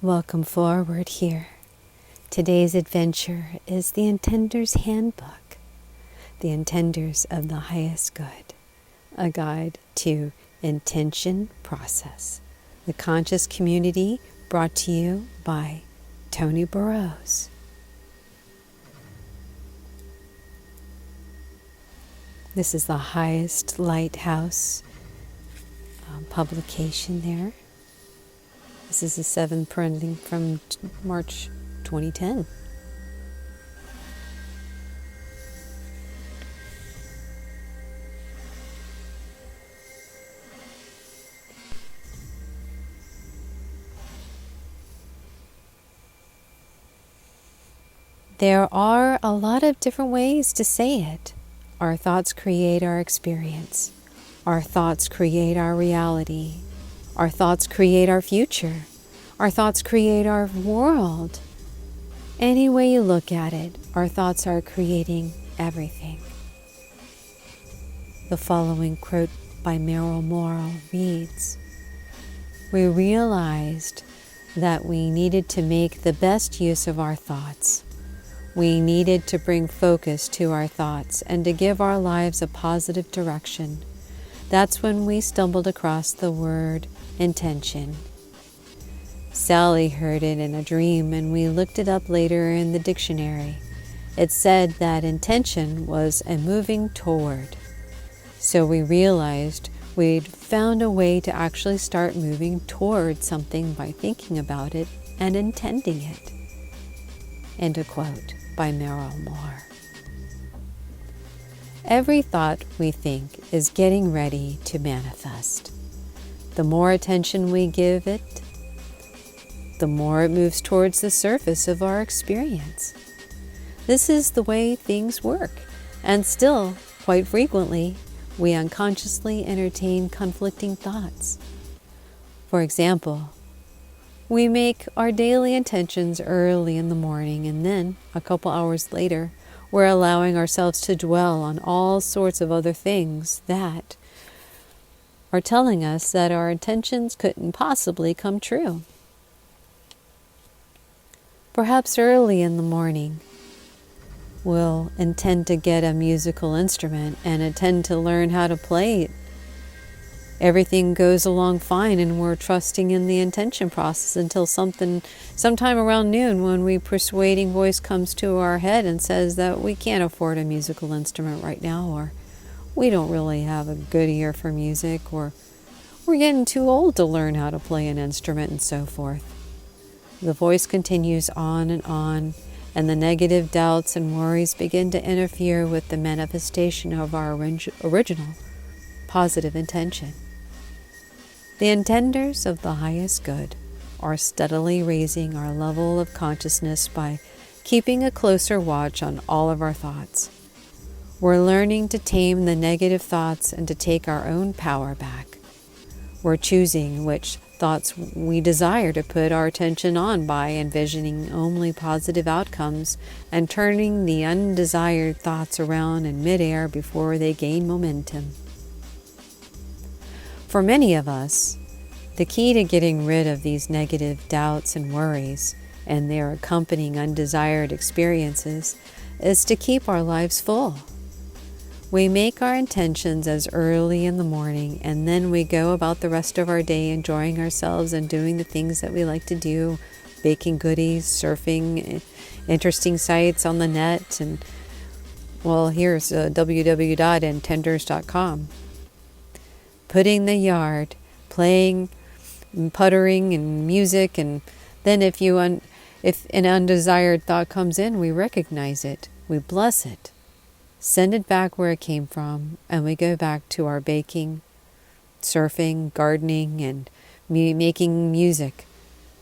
Welcome forward here. Today's adventure is the Intenders Handbook, the Intenders of the Highest Good, a guide to intention process, the conscious community brought to you by Tony Burrows. This is the Highest Lighthouse publication there. This is the 7th printing from March 2010. There are a lot of different ways to say it. Our thoughts create our experience. Our thoughts create our reality. Our thoughts create our future. Our thoughts create our world. Any way you look at it, our thoughts are creating everything. The following quote by Meryl Morrow reads, "We realized that we needed to make the best use of our thoughts. We needed to bring focus to our thoughts and to give our lives a positive direction. That's when we stumbled across the word intention. Sally heard it in a dream, and we looked it up later in the dictionary. It said that intention was a moving toward. So we realized we'd found a way to actually start moving toward something by thinking about it and intending it." End of quote by Meryl Moore. Every thought we think is getting ready to manifest. The more attention we give it, the more it moves towards the surface of our experience. This is the way things work, and still, quite frequently, we unconsciously entertain conflicting thoughts. For example, we make our daily intentions early in the morning, and then, a couple hours later, we're allowing ourselves to dwell on all sorts of other things that are telling us that our intentions couldn't possibly come true. Perhaps early in the morning, we'll intend to get a musical instrument and intend to learn how to play it. Everything goes along fine, and we're trusting in the intention process until sometime around noon, when a persuading voice comes to our head and says that we can't afford a musical instrument right now, or we don't really have a good ear for music, or we're getting too old to learn how to play an instrument, and so forth. The voice continues on, and the negative doubts and worries begin to interfere with the manifestation of our original positive intention. The intenders of the highest good are steadily raising our level of consciousness by keeping a closer watch on all of our thoughts. We're learning to tame the negative thoughts and to take our own power back. We're choosing which thoughts we desire to put our attention on by envisioning only positive outcomes and turning the undesired thoughts around in midair before they gain momentum. For many of us, the key to getting rid of these negative doubts and worries and their accompanying undesired experiences is to keep our lives full. We make our intentions as early in the morning, and then we go about the rest of our day enjoying ourselves and doing the things that we like to do, baking goodies, surfing interesting sites on the net, and here's www.intenders.com. Putting the yard, playing, and puttering, and music, and then if an undesired thought comes in, we recognize it, we bless it, send it back where it came from, and we go back to our baking, surfing, gardening, and making music,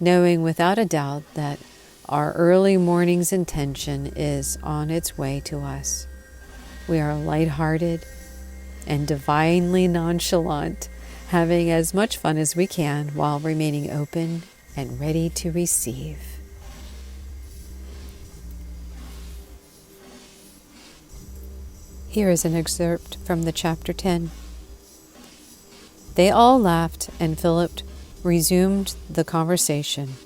knowing without a doubt that our early morning's intention is on its way to us. We are lighthearted and divinely nonchalant, having as much fun as we can while remaining open and ready to receive. Here is an excerpt from the chapter 10. They all laughed, and Philip resumed the conversation.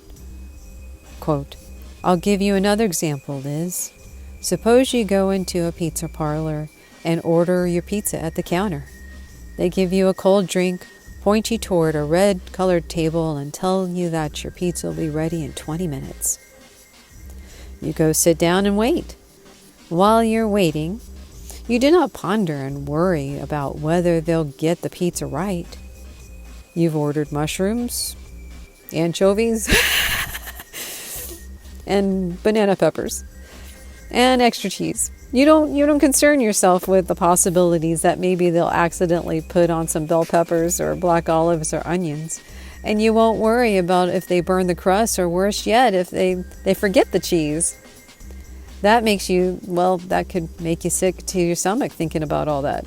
Quote, I'll give you another example, Liz. Suppose you go into a pizza parlor and order your pizza at the counter. They give you a cold drink, point you toward a red-colored table, and tell you that your pizza will be ready in 20 minutes. You go sit down and wait. While you're waiting, you do not ponder and worry about whether they'll get the pizza right. You've ordered mushrooms, anchovies, and banana peppers, and extra cheese. You don't concern yourself with the possibilities that maybe they'll accidentally put on some bell peppers or black olives or onions. And you won't worry about if they burn the crust, or worse yet, if they forget the cheese. That could make you sick to your stomach thinking about all that.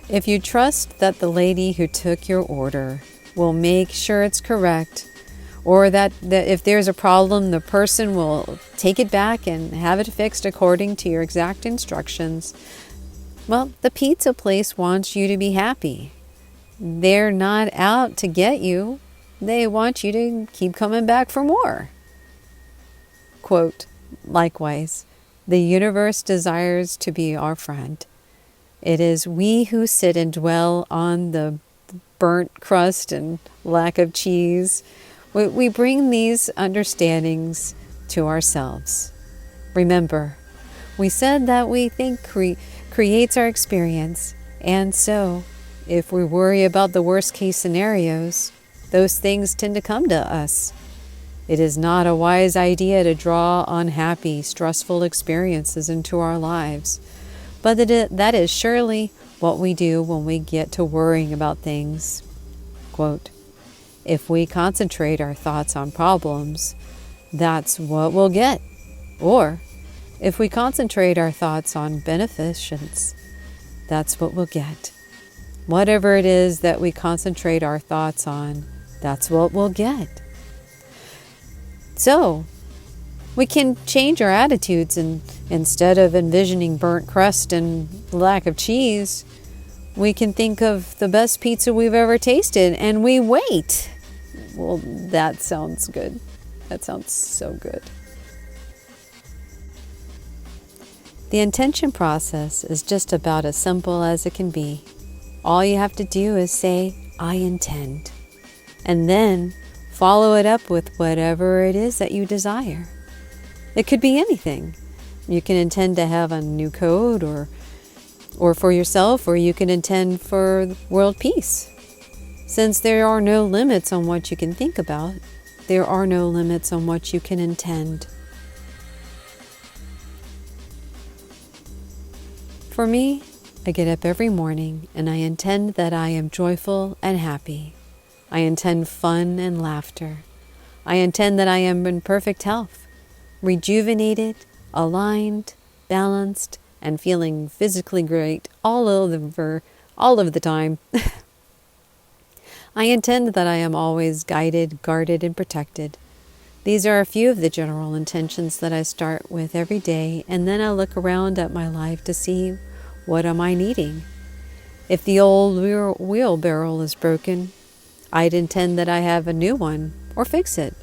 If you trust that the lady who took your order will make sure it's correct, or that if there's a problem, the person will take it back and have it fixed according to your exact instructions, well, the pizza place wants you to be happy. They're not out to get you. They want you to keep coming back for more. Quote, likewise, the universe desires to be our friend. It is we who sit and dwell on the burnt crust and lack of cheese. We bring these understandings to ourselves. Remember, we said that we think creates our experience, and so if we worry about the worst case scenarios, those things tend to come to us. It is not a wise idea to draw unhappy, stressful experiences into our lives, but that is surely what we do when we get to worrying about things. Quote, if we concentrate our thoughts on problems, that's what we'll get. Or, if we concentrate our thoughts on beneficence, that's what we'll get. Whatever it is that we concentrate our thoughts on, that's what we'll get. So, we can change our attitudes, and instead of envisioning burnt crust and lack of cheese, we can think of the best pizza we've ever tasted, and we wait. Well, that sounds good. That sounds so good. The intention process is just about as simple as it can be. All you have to do is say, I intend, and then follow it up with whatever it is that you desire. It could be anything. You can intend to have a new code or for yourself, or you can intend for world peace. Since there are no limits on what you can think about, there are no limits on what you can intend. For me, I get up every morning and I intend that I am joyful and happy. I intend fun and laughter. I intend that I am in perfect health, rejuvenated, aligned, balanced, and feeling physically great all over the time. I intend that I am always guided, guarded, and protected. These are a few of the general intentions that I start with every day, and then I look around at my life to see, what am I needing? If the old wheelbarrow is broken, I'd intend that I have a new one or fix it.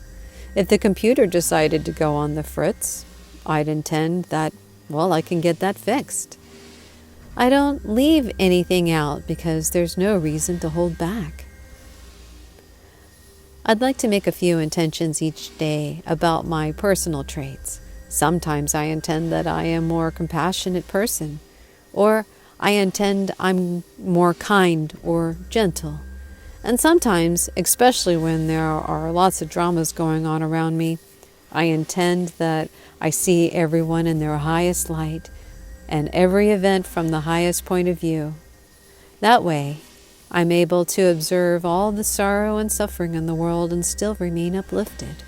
If the computer decided to go on the fritz, I'd intend that, I can get that fixed. I don't leave anything out because there's no reason to hold back. I'd like to make a few intentions each day about my personal traits. Sometimes I intend that I am a more compassionate person, or I intend I'm more kind or gentle. And sometimes, especially when there are lots of dramas going on around me, I intend that I see everyone in their highest light and every event from the highest point of view. That way, I'm able to observe all the sorrow and suffering in the world and still remain uplifted.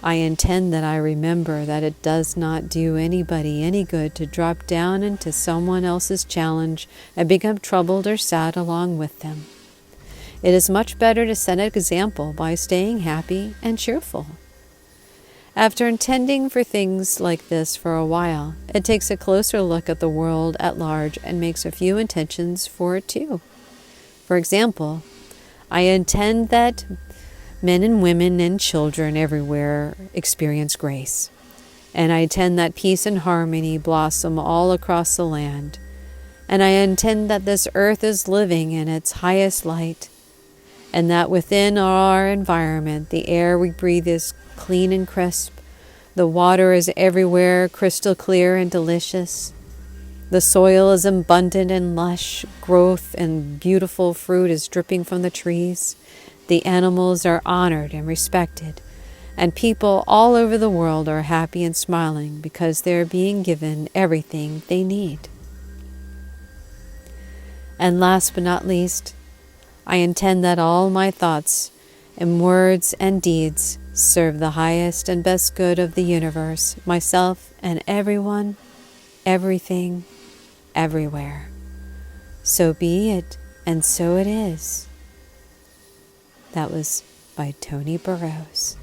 I intend that I remember that it does not do anybody any good to drop down into someone else's challenge and become troubled or sad along with them. It is much better to set an example by staying happy and cheerful. After intending for things like this for a while, it takes a closer look at the world at large and makes a few intentions for it too. For example, I intend that men and women and children everywhere experience grace. And I intend that peace and harmony blossom all across the land. And I intend that this earth is living in its highest light, and that within our environment, the air we breathe is clean and crisp. The water is everywhere crystal clear and delicious. The soil is abundant and lush. Growth and beautiful fruit is dripping from the trees. The animals are honored and respected. And people all over the world are happy and smiling because they're being given everything they need. And last but not least, I intend that all my thoughts and words and deeds serve the highest and best good of the universe, myself and everyone, everything, everywhere. So be it, and so it is. That was by Tony Burrows.